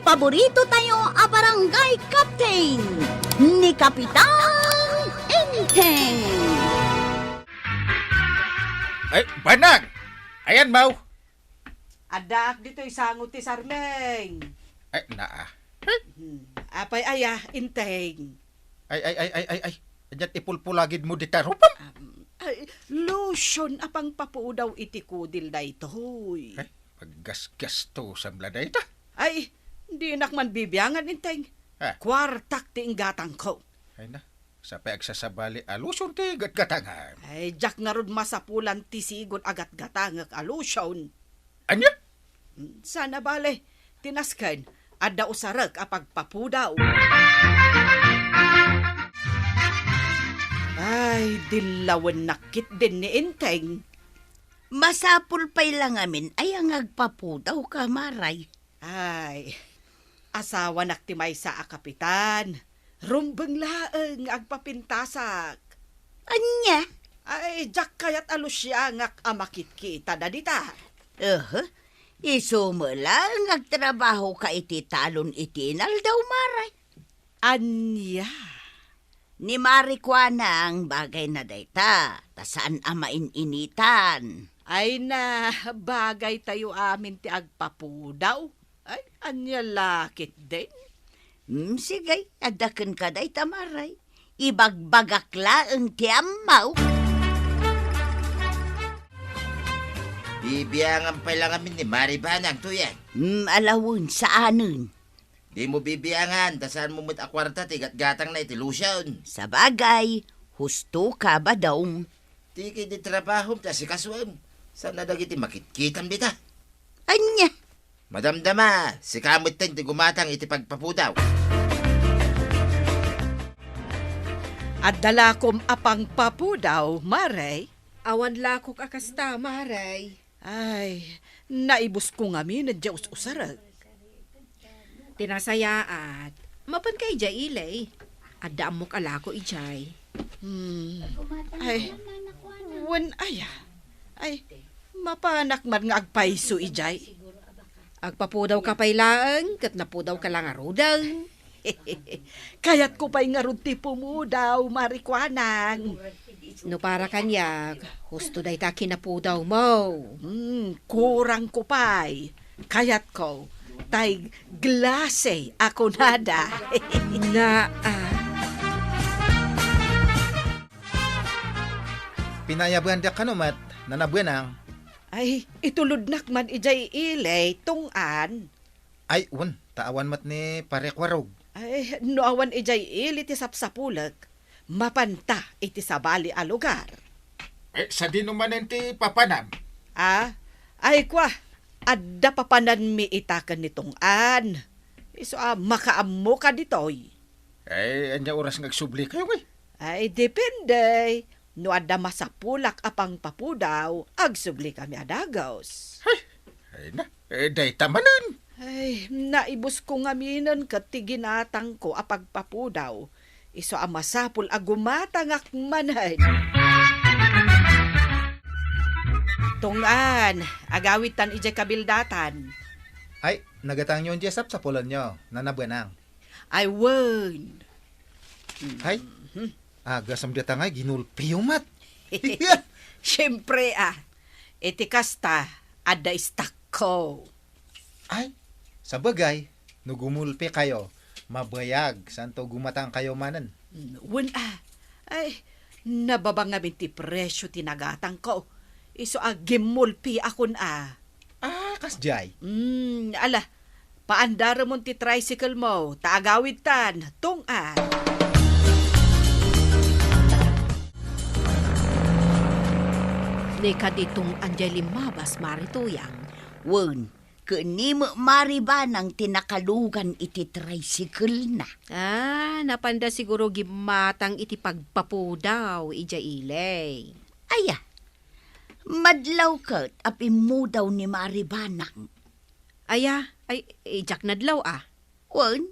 paborito tayo a barangay captain ni Kapitan Enteng. Ay, banag! Ayan, Mau. Adak dito isangot ti Sarmeng. Ay, naa. Apay aya, inteng. Ay. Adyat ipulpulagid mo di tarupam. Ay, lotion apang papudaw iti kudil da ito. Ay, paggasgas to sa blada ito. Ay, hindi nakman bibiyangan, inteng. Ha? Kwartak ti inggatang ko. Ay na, sa pagsasabali alusyon ti gatgatangan. Ay, jak nga rod masapulan ti sigon agat-gatangak alusyon. Anya? Sana bale, tinaskan, adda usarak apag papudaw. Ay, dilawan nakit din ni Inteng. Masapul pa'y lang amin ay ang agpapudaw ka, Maray. Ay, asawa naktimay sa akapitan. Rumbeng laeng agpapintasak. Anya? Ay, jak kayat alusya ngak amakit kita dadita. Iso mo lang agtrabaho ka iti talon itinal daw, Maray. Anya? Ni Marikwana ang bagay na dayta, tasaan amain initan. Ay na, bagay tayo amin ti agpapudaw. Ay, anya lakit din. Sige, adakan ka dayta, Maray. Ibagbagakla ang tiyamaw. Bibiyangan pa lang kami ni Maribanang to yan. Alawon, saanon? Di mo bibiyangan, tasaan mo mo't akwarta, tigat-gatang na itilusyon. Sa bagay, husto ka ba daw? Tiki di trabaho, tasi kaswam. Sana dagiti makitkitam bita. Anya? Madamdama, si kamot ten ti gumatang iti pagpapudaw. At dalakom apang papudaw, Maray. Awan lakok akasta, Maray. Ay, naibus ko nga mi na Diyos usarag. Tinasayaat. Mapan kay jay ilay. Adda mo kalako ijay. Ay, wan aya. Ay, mapanak man nga agpaiso ijay. Agpapudaw ka pay laeng, kat napudaw ka lang arudang. Kayat ko pa'y nga ron tipo mo daw, Marikwanang. No para kanyag, husto day ta kinapudaw mo. Kurang ko pa'y. Kayat ko, tay glase ako nada. Pinayabuhan da kanumat, nanabuenang. Ay, ituludnak man ijay ilay, tungan. Ay, taawan mat ni parekwarog. Ay, noawan ijay ili ti sapsapulag. Mapanta iti sabali a lugar. Ay, sa dinumanen ti papanam. Ay kwa, adda papanan mi itakan nitong an. Iso makaammo ka ditoy. Ay, anya oras ngagsubli kayo, eh. Ay, depende. No adda masapulak apang papudaw, agsubli kami adagos. Ay na, day tamanan. Ay, naibus ko nga minan kat tiginatang ko apag papudaw. Iso masapul agumatangak manay. Tungan, agawitan ije kabildatan. Ay, nagatang nyo jesap sa pulan nyo, nanabuenang. Ay, won. Ay, agasam dita nga, ginulpi yung mat. Siyempre iti kasta, ada istak ko. Ay, sa bagay, no gumulpi kayo, mabayag, santo gumatang kayo manan. Won ay, nababangamin ti presyo tinagatang ko. Iso gimulpi akon Kasjay. Ala, paandara mo ti tricycle mo, taagawid tan, tungan. Ni kaditong anjay limabas marituyang. Wen, kanimo Maribanang tinakalugan iti tricycle na. Napanda siguro gimatang iti pagpapudaw ijay ilay. Aya, madlaw kat apimudaw ni Maribanang. Aya, ijak nadlaw Wen,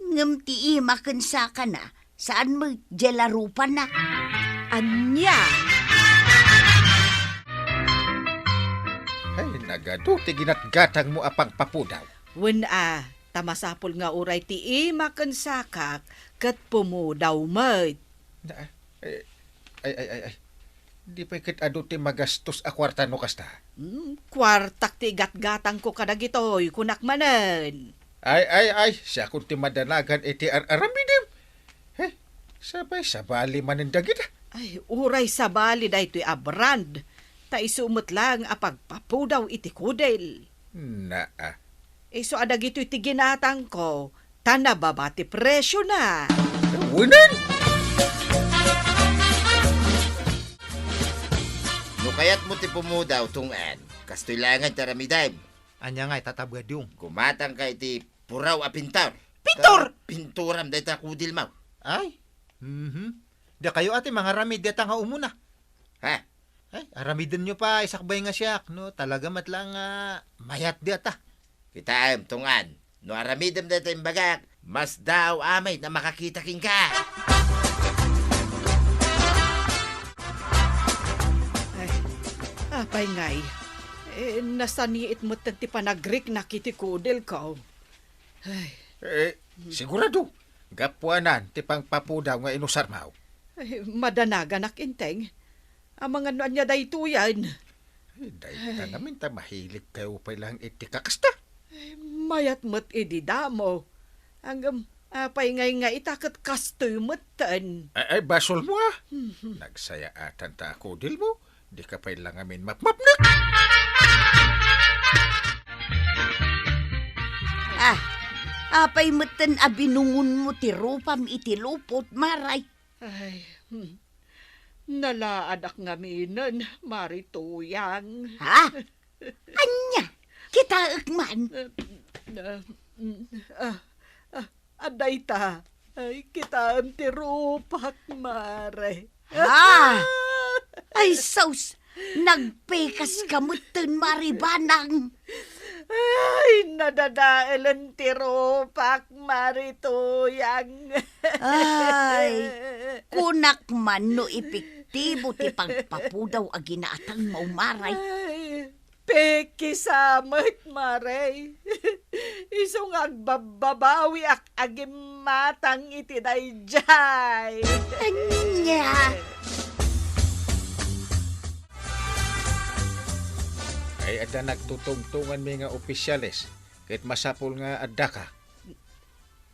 ngam ti imakan sa ka na, saan mo jelarupan na? Anya! Ay, nagado, tiginat-gatang mo apang papudaw. Wen Tamasapol nga uray ti imaken sakak ket pumudaw met. Na, ay. Di pa ikit ado ti magastos a kwarta no kasta. Kwartak ti gatgatang ko kadagitoy kunak manen. Ay, siya kung ti madanagan iti aramidim. Sabay manin dagit. Ay, uray sa bali da ito'y abrand. Ta isumot lang apagpapudaw iti kudel. Na, So adag ito'y ti ginatang ko, tanababa ti presyo na. Wunan! No kayat mo ti pumudaw tungan, kastoy langan taramidayem. Anya nga tatabgadyung. Gumatang ka iti puraw a pintor. Pintor! Pinturam da ita kudil mo. Ay, da kayo ate mga ramid data nga umuna. Ha? Ay, aramidin nyo pa, isakbay nga siyak, no? Talaga matlang mayat data. Kitaem tungan, no aramidem da ita imbagak, mas daw amay na makakita king ka. Ay, apay ngay. Nasaniit mo ti panagrik na kiti kudel ko. Ay, Sigurado. Gapuanan ti pangpapudaw nga inusar mo. madanagan inteng. Ang mga nuan niya dayto yan. Dahil ta namin ta mahilig kayo pa lang iti kakasta. Mayat mo't ididamo. Ang apay ngay nga itakat kastoy motan. Ay, basol mo Nagsaya atan ta kudil mo. Di ka pa lang amin mapmap na. Apay meten abinungun mo ti rupam iti lupot, maray. Ay, nalaadak nga minan, marituyang. Ha? Anya? Kita man. Aday ta. Ay, kita ang tirupak, mare. Ha? Ay, sos. Nagpekas ka meten, maribanang. Ay, nadadael ang tirupak, marituyang. Ay, kunak man no epektibo ti pagpapudaw a ginaatang maumaray. Ay, peki samot, mare. Isong agbababawi ak agimatang iti dayjay. Anya? Ay, ada nagtutungtungan mi nga opisyales. Kahit masapol nga adda ka.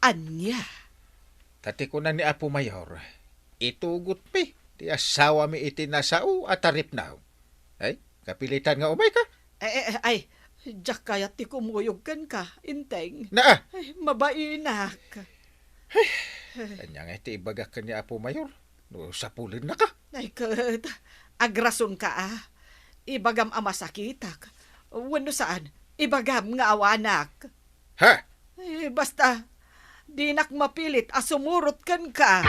Anya? Tati ko na ni Apo Mayor. Itugot pi. Ti asawa mi iti nasao at tarip na. Ay, kapilitan nga umay ka. Ay, jak kaya ti kumuyog ka, inteng. Na, Ay, mabainak. kanya nga iti ibagak ka ni Apo Mayor. No, sapulin na ka. Ay, kat, agrason ka Ibagam amasakitak. Wano saan? Ibagam nga awanak. Ha? Basta, di nak mapilit asumurot kan ka.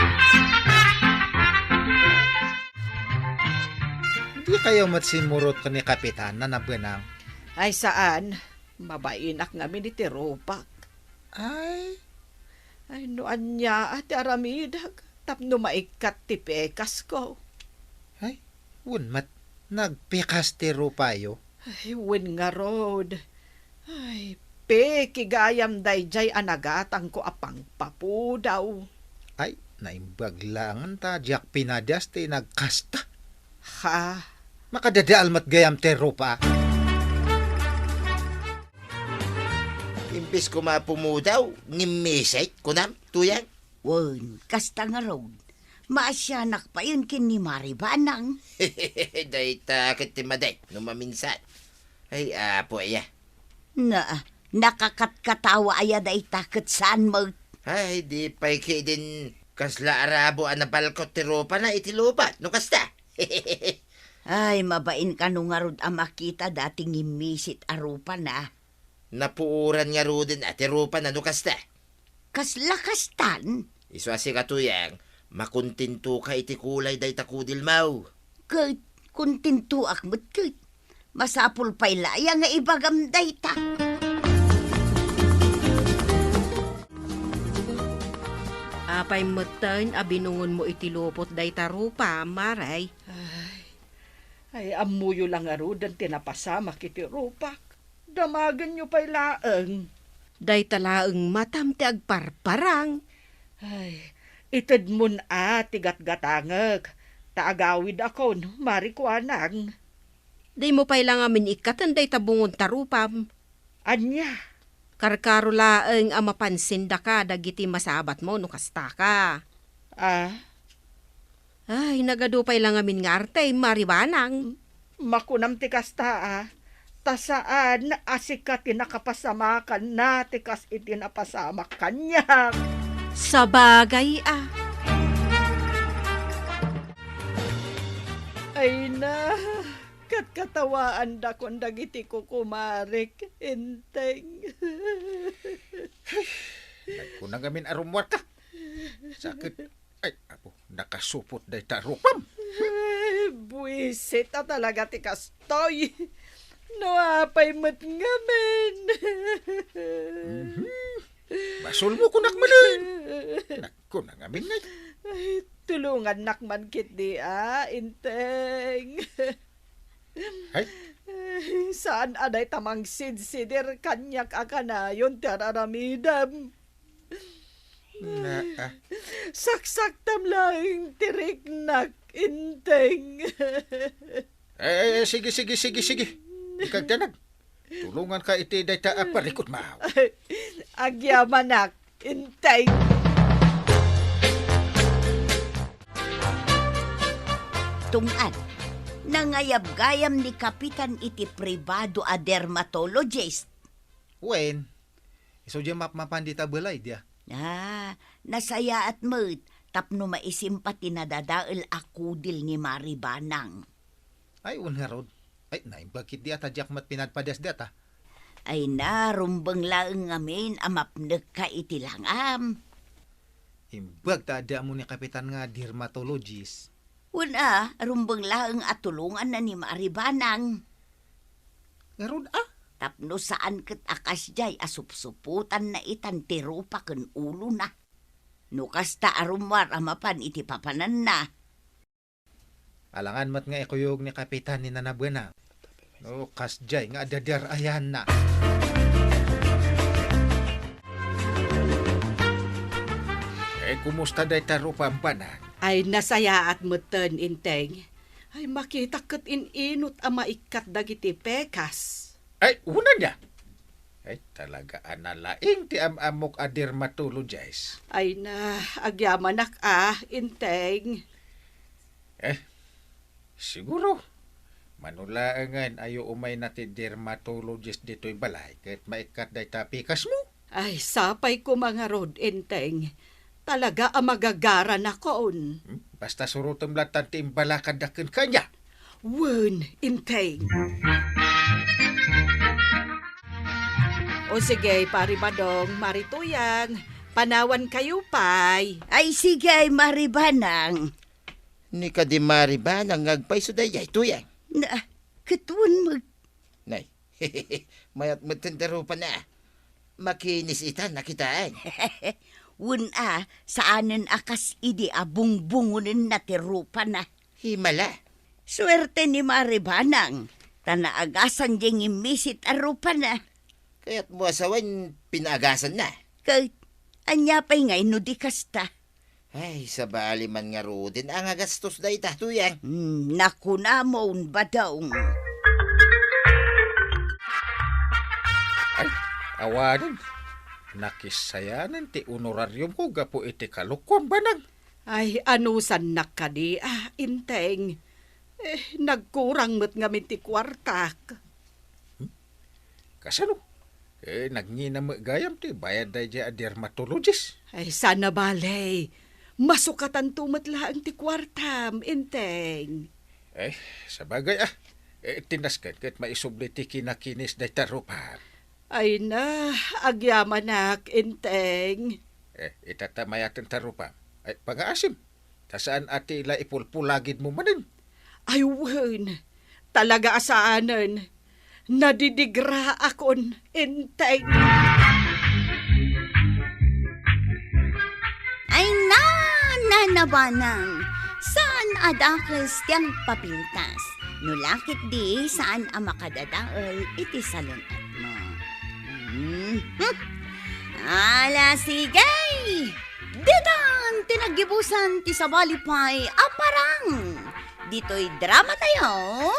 Di kayo matsimurot ko ni Kapitan na nabanang. Ay saan? Mabainak nga minitirupak. Ay, Ay noan niya at aramidag. Tapno maikat ti pekas ko. unmat, nagpikas ti rupayo. Ay, win nga road. Ay, kigayam dayjay anagatang ko apang papudaw. Ay, naimbaglangan ta, jak pinadas ti nagkasta. Ha? Makadadaal mat gayam ti rupa. Imbis ko mapumudaw, ngimisay kunam, tuyang. Wen, kasta nga road. Maasyanak pa yun kin ni Maribanang. Day takit ti maday, numaminsan. Ay, apo aya. Na, nakakatkatawa aya da itakot saan mo. Ay, di pa'y din kasla arabo anabalkot ti ropa na itilupat, no kasta. Ay, mabain ka nung nga rod ang makita dating imisit arupa na. Napuuran nga rudin at ropa na no kasta. Kaslakastan. Iswasi katuyang, makuntinto ka iti kulay day takudil mau. Kait, kuntinto akmat kait. Masapul pa'y laya nga ibagam dayta. Apay meten abinungon mo itilupot day tarupa, maray. Ay, amuyo lang nga rodan tinapasama kiti rupak. Damagan nyo pa'y laeng. Day talaang matam ti agparparang. Ay, itad mun tigat-gatangag. Taagawid ako, no? Marikuanang. Day mo pa'y lang amin ikatan day tabungon tarupam. Anya, Karkaro laeng mapansin da ka dagiti masabat mo no kasta ka. Ay, nagadupay lang amin nga arte, maribanang. makunam tikas tasaan asika tinakapasamakan na tikas itinapasamak kanya. Sa bagay Ay na, katkatawaan da kung dagiti ko kumarik, inteng. Nagkunang amin arumwar ka. Sakit. Ay, apo, nakasupot day tarupam. Ay, buwisit talaga ti kastoy. No apay mat ngamen. Basol mo kunak manin. Nagkunang amin ngay. Ay, tulungan nakman kit di inteng. Ay, Ay, saan aday tamang sidsidir kanyak akanayon tararamidam. na, Saksak tamlaing tiriknak inteng. Ay, sige. Ikagdanag. Tulungan ka iti day ta parikot maaw. Agyamanak inteng. Tungan, nangayab-gayam ni Kapitan iti pribado a dermatologist. Wen, iso dyan mapandita balay dia. Nasaya at mo't tapno maisimpa tinadadaal akudil ni Maribanang. Ay, nga rod. Ay, naimbagkit di ata jak mat pinadpadas di ata. Ay na, rumbang laeng ngamin amapnag ka iti langam. Imbag ta ada mo ni kapitan nga dermatologist. Una, rumbang laeng atulungan na ni Maribanang. Nga rod Tapno saan ket akas jay asupsuputan na itan tirupa ken ulo na. Nukas ta arumwar amapan iti papanan na. Alangan mat nga ikuyog ni kapitan ni Nanabana. No, kasjay nga adadar ayan na. Kumusta day tarupam pa na? Ay nasaya at muten inteng. Ay makita ket inot ama ikat dagiti pekas. Ay, una niya. Ay, talaga analaing ti amok a dermatologist. Ay na, agyamanak inteng. Siguro. Manulaangan ayo umay na ti dermatologist dito'y balay kahit maikat day tapikas mo. Ay, sapay ko mga rod, inteng. Talaga magagara na koon. Basta surutom latan ti imbalakadakin kanya. Wen, inteng. O sige, pari badong, marituyang. Panawan kayo, pay. Ay sige, Maribanang. Ni ka di Maribanang ngagpay sudayay tuyang. Na, katun mo. Nay, mayat matendero pa na. Makinis itan nakitaan. Saanan akas idi abungbungunin na tirupa na. Himala. Swerte ni Maribanang. Tanaagasan diyang imisit arupa na. Kaya't mo asawan pinagasan na. Kahit anya pa'y ngay no di kasta. Ay, sa bali man nga rodin ang agastos da ita tuyang. Naku na mo ba daw? Ay, awanin. Nakisayanan ti honorarium ko gapo iti kalukon banang. Ay, anusan na ka di, inteng. Nagkurang mo't ngamin ti kwartak. Kasano? Nagninam gayam ti bayad day a dermatologist. Ay, sana balay. Masukatan tumatlaang ti kwartam, inteng. Sa bagay tinaskan kahit maisubli ti kinakinis day tarupan. Ay na, agyamanak, inteng. Itatamayatan tarupan. Ay, pag-aasim. Tasaan ati ila ipulpulagid mo manin? Ay, wen. Talaga asaanan. Nadidigra akon, inteng. Ay nanabanang. Saan adakes tiyang papintas? Nulakit di saan ang makadadaol iti salunat mo. Ala sigay! Ditan tinagibusan ti sabalipay aparang. Dito'y drama tayo.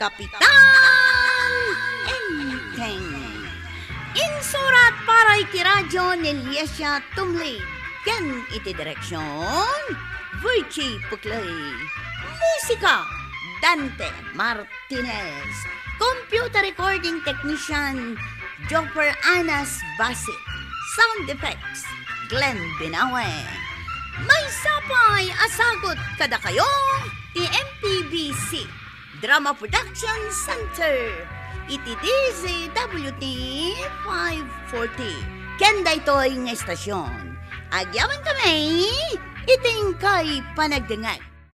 Kapitan Enteng. Insurat para iti radyo ni Liesia Tumley. Ken iti direksyon Virgie Puklay. Musika Dante Martinez. Computer recording technician Jopper Anas Basit. Sound effects Glenn Binawe. May sapay asagot kada kayo ti MPBC Drama Production Center iti DZWT 540. Kenda ito'y ng estasyon. Agyaman kami iting kay panagdengag.